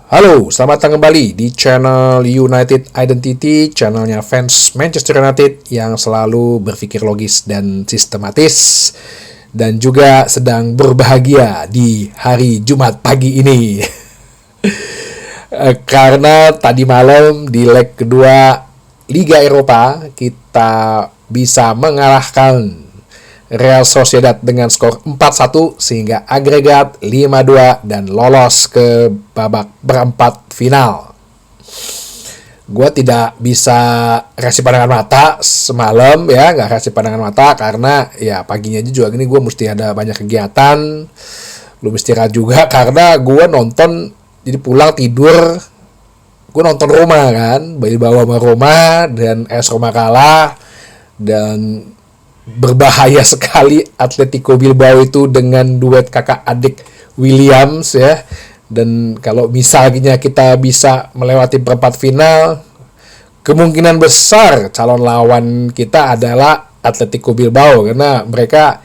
Halo, selamat datang kembali di channel United Identity, channelnya fans Manchester United yang selalu berpikir logis dan sistematis dan juga sedang berbahagia di hari Jumat pagi ini. Karena tadi malam di leg kedua Liga Eropa kita bisa mengalahkan Real Sociedad dengan skor 4-1 sehingga agregat 5-2 dan lolos ke babak berempat final. Gue tidak bisa kasih pandangan mata semalam ya, nggak kasih pandangan mata karena ya paginya aja juga gini gue mesti ada banyak kegiatan, belum istirahat juga karena gue nonton jadi pulang tidur, gue nonton Roma kan, bayi bawa sama Roma dan AS Roma kalah dan berbahaya sekali Atletico Bilbao itu dengan duet kakak adik Williams ya. Dan kalau misalnya kita bisa melewati perempat final, kemungkinan besar calon lawan kita adalah Atletico Bilbao karena mereka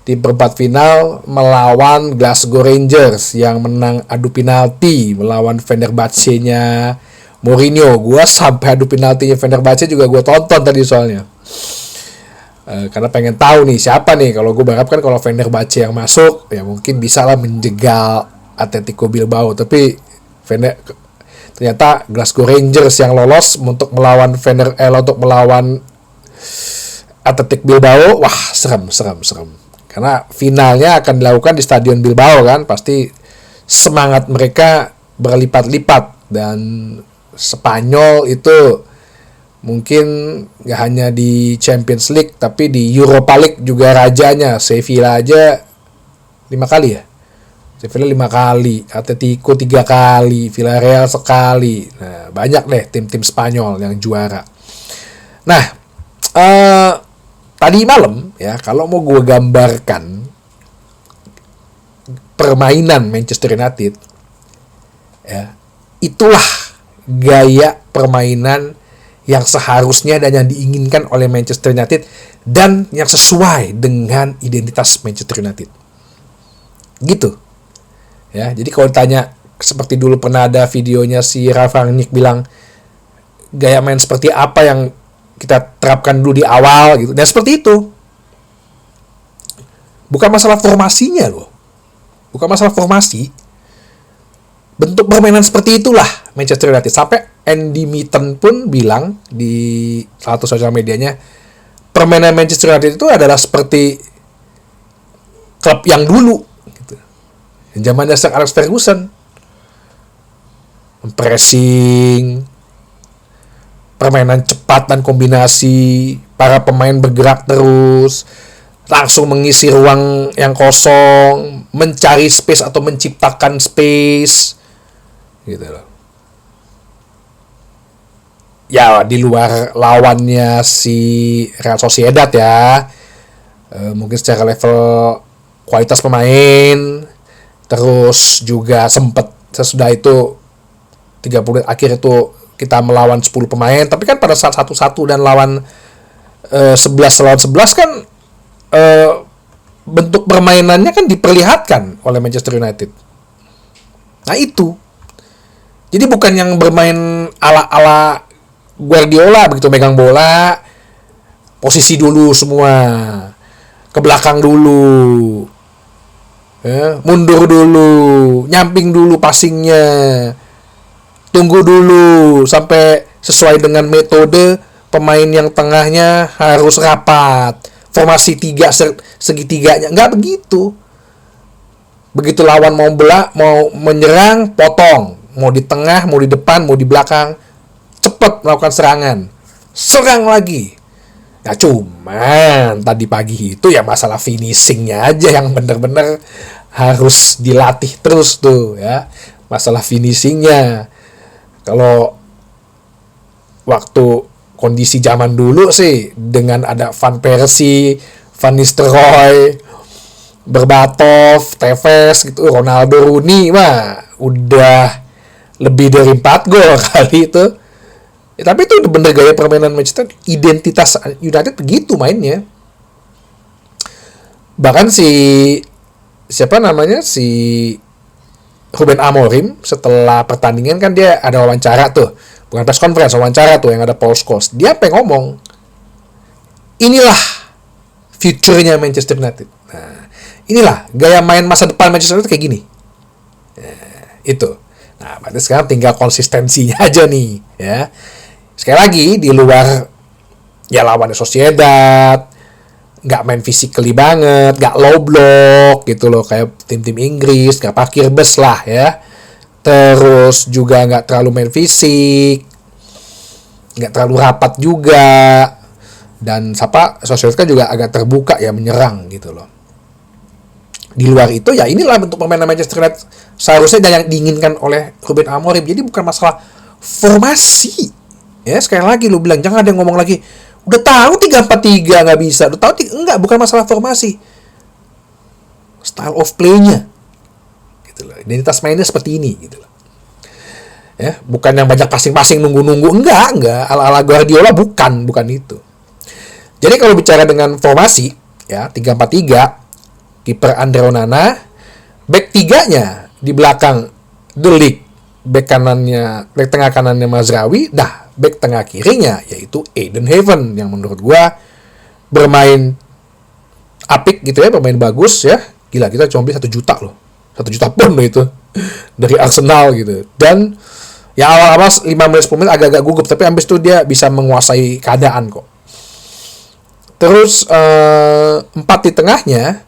di perempat final melawan Glasgow Rangers yang menang adu penalti melawan Fenerbahce-nya Mourinho. Gua sampai adu penaltinya Fenerbahce juga gue tonton tadi soalnya. Karena pengen tahu nih siapa nih, kalau gue berharap kan kalau Fenerbahce yang masuk ya mungkin bisa lah menjegal Atletico Bilbao, tapi ternyata Glasgow Rangers yang lolos untuk melawan Atletico Bilbao. Wah, serem karena finalnya akan dilakukan di Stadion Bilbao kan, pasti semangat mereka berlipat-lipat. Dan Spanyol itu mungkin gak hanya di Champions League tapi di Europa League juga rajanya. Sevilla aja 5 kali ya, Sevilla 5 kali, Atletico 3 kali, Villarreal sekali. Nah, banyak deh tim-tim Spanyol yang juara. Nah, tadi malam ya, kalau mau gue gambarkan permainan Manchester United ya, itulah gaya permainan yang seharusnya dan yang diinginkan oleh Manchester United dan yang sesuai dengan identitas Manchester United. Gitu. Ya, jadi kalau ditanya seperti dulu pernah ada videonya si Ralf Rangnick bilang gaya main seperti apa yang kita terapkan dulu di awal gitu. Dan seperti itu. Bukan masalah formasinya loh. Bukan masalah formasi. Bentuk permainan seperti itulah Manchester United. Sampai Andy Mitten pun bilang di satu sosial medianya, permainan Manchester United itu adalah seperti klub yang dulu gitu. Zaman Sir Alex Ferguson. Pressing, permainan cepat dan kombinasi, para pemain bergerak terus, langsung mengisi ruang yang kosong, mencari space atau menciptakan space gitu loh. Ya di luar lawannya si Real Sociedad ya, mungkin secara level kualitas pemain, terus juga sempat sesudah itu 30 menit akhir itu kita melawan 10 pemain, tapi kan pada saat 1-1 dan lawan 11 lawan 11 kan bentuk permainannya kan diperlihatkan oleh Manchester United. Nah itu, jadi bukan yang bermain ala Guardiola begitu, megang bola posisi dulu semua, ke belakang dulu ya, mundur dulu, nyamping dulu passingnya, tunggu dulu sampai sesuai dengan metode pemain yang tengahnya harus rapat, formasi 3 segitiganya, nggak begitu. Begitu lawan mau menyerang, potong, mau di tengah, mau di depan, mau di belakang, cepat melakukan serangan, serang lagi. Nah cuman tadi pagi itu ya masalah finishingnya aja yang bener-bener harus dilatih terus tuh ya, masalah finishingnya. Kalau waktu kondisi zaman dulu sih dengan ada Van Persie, Van Nistelrooy, Berbatov, Tevez gitu, Ronaldo, Rooney mah udah lebih dari 4 gol kali itu. Ya, tapi itu bener gaya permainan Manchester, identitas United begitu mainnya. Bahkan si Ruben Amorim setelah pertandingan kan dia ada wawancara tuh, bukan press conference, wawancara tuh yang ada Paul Scholes. Dia ngomong, inilah future-nya Manchester United. Nah, inilah gaya main masa depan Manchester United kayak gini. Itu. Nah, berarti sekarang tinggal konsistensinya aja nih, ya. Sekali lagi di luar ya lawan Sociedad, nggak main physically banget, nggak low block gitu loh kayak tim-tim Inggris, nggak parkir bus lah ya. Terus juga nggak terlalu main fisik, nggak terlalu rapat juga, dan Sociedad juga agak terbuka ya menyerang gitu loh. Di luar itu ya inilah bentuk permainan Manchester United seharusnya yang diinginkan oleh Ruben Amorim. Jadi bukan masalah formasi ya, sekali lagi lu bilang jangan ada yang ngomong lagi udah tahu 3-4-3 nggak bisa, udah tahu enggak, bukan masalah formasi, style of play-nya gitu loh, identitas mainnya seperti ini gitu loh ya, bukan yang banyak passing nunggu enggak ala Guardiola, bukan itu. Jadi kalau bicara dengan formasi ya 3-4-3, kiper Andre Onana, back 3-nya di belakang De Ligt, back tengah kanannya Mazraoui, back tengah kirinya yaitu Edenhaven yang menurut gua bermain apik gitu ya, bermain bagus ya. Gila, kita cuma beli 1 juta loh. 1 juta pun loh itu dari Arsenal gitu. Dan ya awal-awal 5 menit 10 menit agak-agak gugup, tapi habis itu dia bisa menguasai keadaan kok. Terus 4 di tengahnya,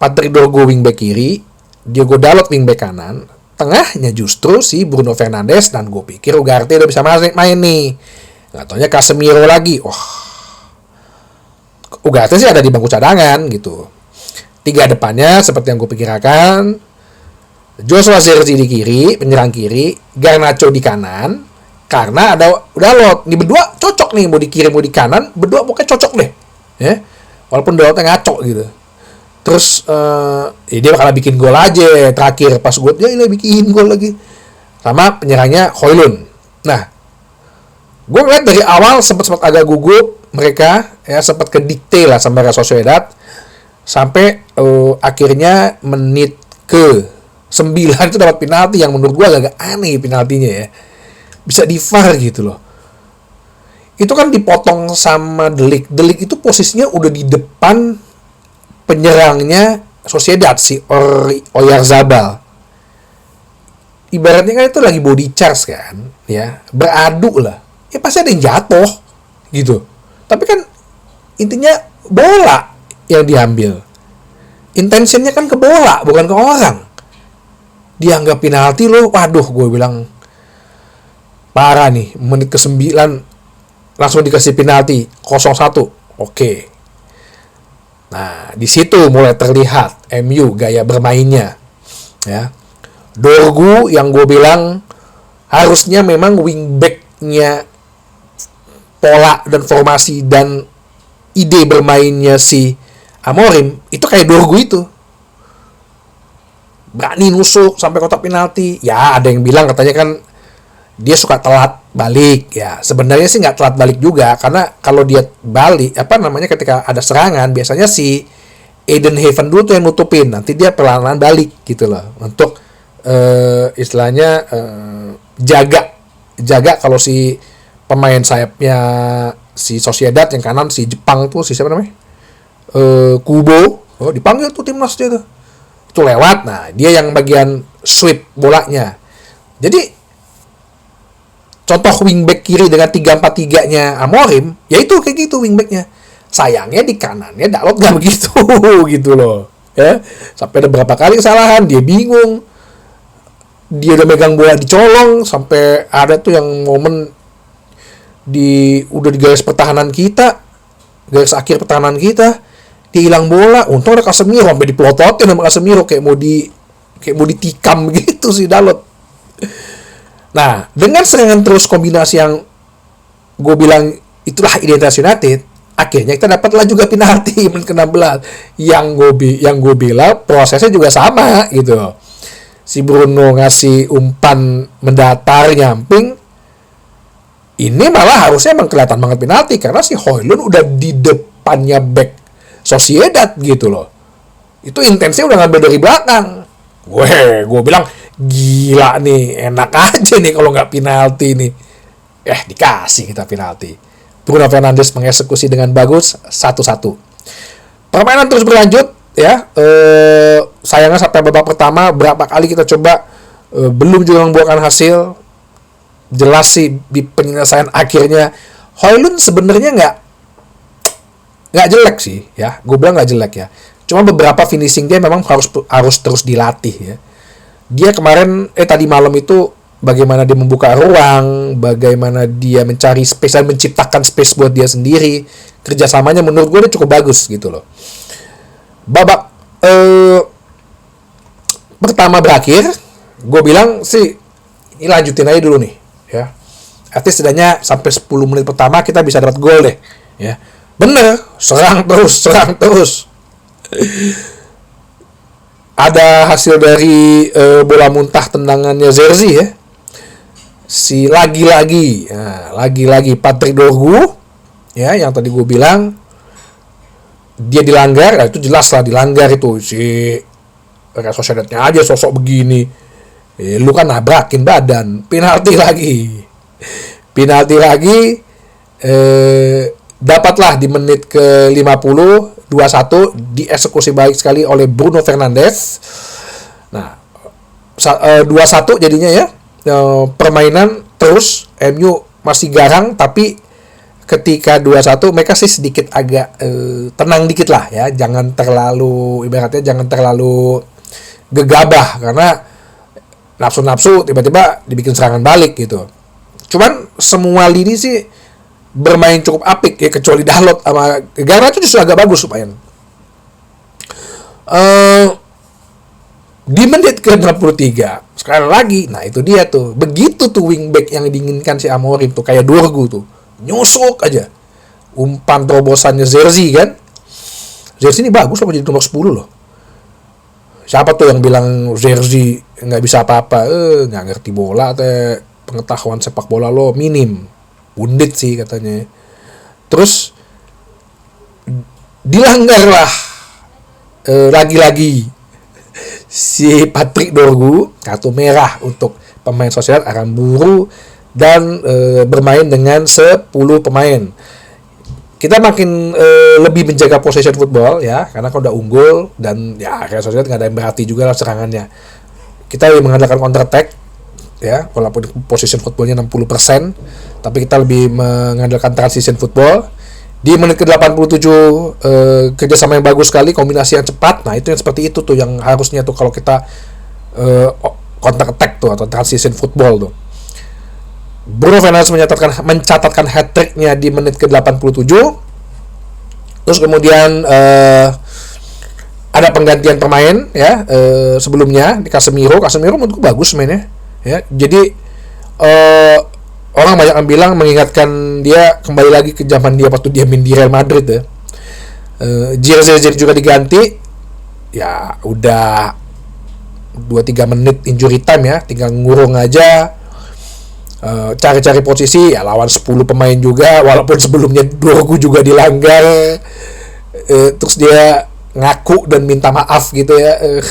Patrick Dorgu wingback kiri, Diogo Dalot wingback kanan. Tengahnya justru si Bruno Fernandes, dan gue pikir Ugarte udah bisa main nih. Nggak taunya Casemiro lagi. Ugarte sih ada di bangku cadangan gitu. 3 depannya seperti yang gue pikirkan. Joshua Zirkzee di kiri, penyerang kiri. Garnacho di kanan. Karena ada Dalot. Ini berdua cocok nih, mau di kiri mau di kanan. Berdua pokoknya cocok deh. Ya. Walaupun Dalotnya ngaco gitu. Terus dia bakal bikin gol aja terakhir pas gue dia bikin gol lagi, sama penyerangnya Højlund. Nah, gue ngeliat dari awal sempat agak gugup mereka ya, sempat kedikte lah sama Real Sociedad sampai akhirnya menit ke 9 itu dapat penalti yang menurut gue agak aneh penaltinya ya, bisa di VAR gitu loh. Itu kan dipotong sama De Ligt itu posisinya udah di depan penyerangnya Sociedad, si Oyarzabal. Ibaratnya kan itu lagi body charge kan, ya, beradu lah. Ya pasti ada yang jatuh gitu. Tapi kan intinya bola yang diambil. Intentionnya kan ke bola, bukan ke orang. Dianggap penalti loh. Waduh, gue bilang parah nih. Menit ke-9 langsung dikasih penalti 0-1. Oke. Nah, di situ mulai terlihat MU gaya bermainnya. Ya. Dorgu yang gue bilang harusnya memang wingback-nya pola dan formasi dan ide bermainnya si Amorim itu kayak Dorgu itu. Berani nusuk sampai kotak penalti. Ya, ada yang bilang katanya kan dia suka telat balik ya. Sebenarnya sih nggak telat balik juga, karena kalau dia balik ketika ada serangan biasanya si Edenhaven dulu tuh yang nutupin, nanti dia perlahan-lahan balik gitu loh untuk istilahnya jaga kalau si pemain sayapnya si Sociedad yang kanan, si Jepang tuh si siapa namanya Kubo, dipanggil tuh timnas dia tuh itu lewat. Nah, dia yang bagian sweep bolanya. Jadi contoh wingback kiri dengan 3-4-3-nya Amorim, yaitu kayak gitu wingbacknya. Sayangnya di kanannya Dalot gak begitu gitu loh. Ya, sampai ada berapa kali kesalahan, dia bingung. Dia udah megang bola dicolong, sampai ada tuh yang momen udah di garis pertahanan kita, garis akhir pertahanan kita, dia hilang bola. Untung ada Casemiro, sampai dipelototin sama Casemiro kayak mau ditikam gitu si Dalot. Nah, dengan serangan terus kombinasi yang gue bilang itulah identitas United, akhirnya kita dapatlah juga penalti menit ke-16 yang gue bilang prosesnya juga sama gitu. Si Bruno ngasih umpan mendatar nyamping, ini malah harusnya emang kelihatan banget penalti karena si Højlund udah di depannya back Sociedad gitu loh. Itu intensnya udah ngambil dari belakang. Gue bilang gila nih, enak aja nih kalau nggak penalti nih. Dikasih kita penalti. Bruno Fernandes mengeksekusi dengan bagus 1-1. Permainan terus berlanjut ya. Sayangnya sampai babak pertama berapa kali kita coba belum juga membuahkan hasil. Jelas sih di penyelesaian akhirnya Højlund sebenarnya nggak jelek sih ya. Gue bilang nggak jelek ya. Cuma beberapa finishing dia memang harus terus dilatih ya. Dia kemarin tadi malam itu bagaimana dia membuka ruang, bagaimana dia mencari space dan menciptakan space buat dia sendiri. Kerjasamanya menurut gue dia cukup bagus gitu loh. Babak pertama berakhir, gue bilang sih ini lanjutin aja dulu nih ya. Artinya setidaknya sampai 10 menit pertama kita bisa dapat gol deh ya. Bener, serang terus. Ada hasil dari bola muntah tendangannya Zerzi ya. Lagi-lagi Patrick Dorgu ya, yang tadi gue bilang dia dilanggar. Itu jelas lah dilanggar itu. Si Real Sociedadnya aja sosok begini, lu kan nabrakin badan. Penalti lagi dapatlah di menit ke 50 2-1 dieksekusi baik sekali oleh Bruno Fernandes. Nah, 2-1 jadinya ya. Permainan terus MU masih garang, tapi ketika 2-1 mereka sih sedikit agak tenang dikit lah ya. Jangan terlalu gegabah karena nafsu-nafsu tiba-tiba dibikin serangan balik gitu. Cuman semua lini sih bermain cukup apik ya, kecuali Dalot sama Garnacho justru agak bagus lumayan. Di menit ke-63 sekali lagi, nah itu dia tuh, begitu tuh wingback yang diinginkan si Amorim tuh, kayak Dorgu tuh, nyusuk aja umpan terobosannya Zerzi kan. Zerzi ini bagus loh, jadi nomor 10 loh. Siapa tuh yang bilang Zerzi nggak bisa apa-apa, nggak ngerti bola, pengetahuan sepak bola lo minim, undit sih katanya. Terus dilanggarlah lagi-lagi si Patrick Dorgu, kartu merah untuk pemain Sociedad Aramburu, dan bermain dengan 10 pemain. Kita makin lebih menjaga possession football ya, karena kalau udah unggul dan ya Real Sociedad nggak ada yang berarti juga lah serangannya. Kita lebih mengandalkan counter attack ya, walaupun possession footballnya 60%, tapi kita lebih mengandalkan transition football. Di menit ke-87 kerjasama yang bagus sekali, kombinasi yang cepat. Nah itu yang seperti itu tuh yang harusnya tuh kalau kita counter attack tuh atau transition football tuh. Bruno Fernandes mencatatkan hat-tricknya di menit ke-87. Terus kemudian ada penggantian pemain ya, sebelumnya di Casemiro menurutku bagus mainnya ya. Jadi orang banyak yang bilang mengingatkan dia kembali lagi ke zaman dia waktu dia main di Real Madrid ya. Ziyech juga diganti. Ya udah 2-3 menit injury time ya, tinggal ngurung aja. Cari-cari posisi ya, lawan 10 pemain juga, walaupun sebelumnya Dorgu juga dilanggar. Terus dia ngaku dan minta maaf gitu ya.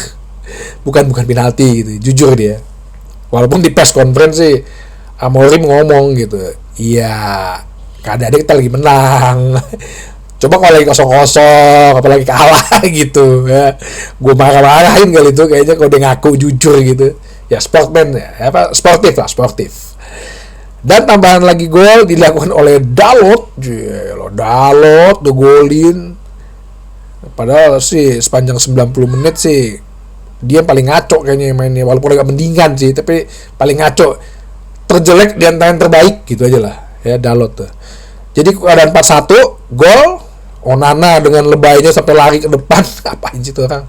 Bukan penalti gitu, jujur dia. Walaupun di press conference sih Amorim ngomong gitu, iya keadaannya kita lagi menang. Coba kalau lagi 0-0 apalagi kalah gitu ya, gue marah-marahin kali itu kayaknya kalau dia ngaku jujur gitu ya. Sportman ya, sportif. Dan tambahan lagi gol dilakukan oleh Dalot. Dalot tuh golin, padahal sih sepanjang 90 menit sih dia paling ngaco kayaknya mainnya, walaupun agak mendingan sih, tapi paling ngaco, terjelek di antara yang terbaik gitu aja lah ya Dalot tuh. Jadi keadaan 4-1, gol. Onana dengan lebaynya sampai lari ke depan. Apain sih tuh orang,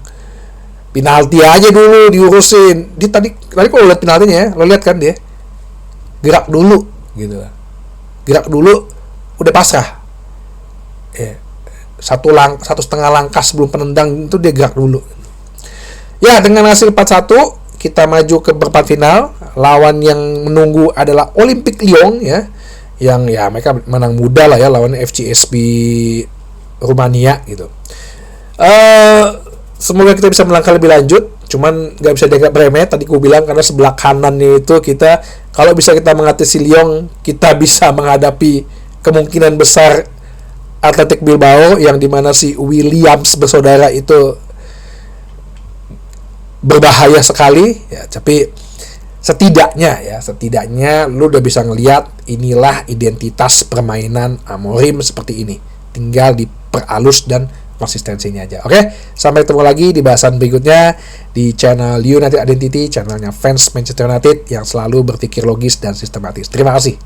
penalti aja dulu diurusin. Dia tadi kalau lihat penaltinya ya, lo lihat kan dia gerak dulu gitu lah, gerak dulu udah pasrah ya. Satu setengah langkah sebelum penendang itu dia gerak dulu ya. Dengan hasil 4-1 kita maju ke perempat final. Lawan yang menunggu adalah Olympique Lyon ya, yang ya mereka menang mudah lah ya lawan FCSB Rumania gitu. semoga kita bisa melangkah lebih lanjut. Cuman nggak bisa dianggap remeh tadi ku bilang, karena sebelah kanannya itu kita, kalau bisa kita mengatasi Lyon, kita bisa menghadapi kemungkinan besar Athletic Bilbao, yang dimana si Williams bersaudara itu berbahaya sekali ya. Tapi setidaknya lu udah bisa ngelihat inilah identitas permainan Amorim seperti ini, tinggal diperhalus dan konsistensinya aja. Oke, sampai ketemu lagi di bahasan berikutnya di channel United Identity, channelnya fans Manchester United yang selalu berpikir logis dan sistematis. Terima kasih.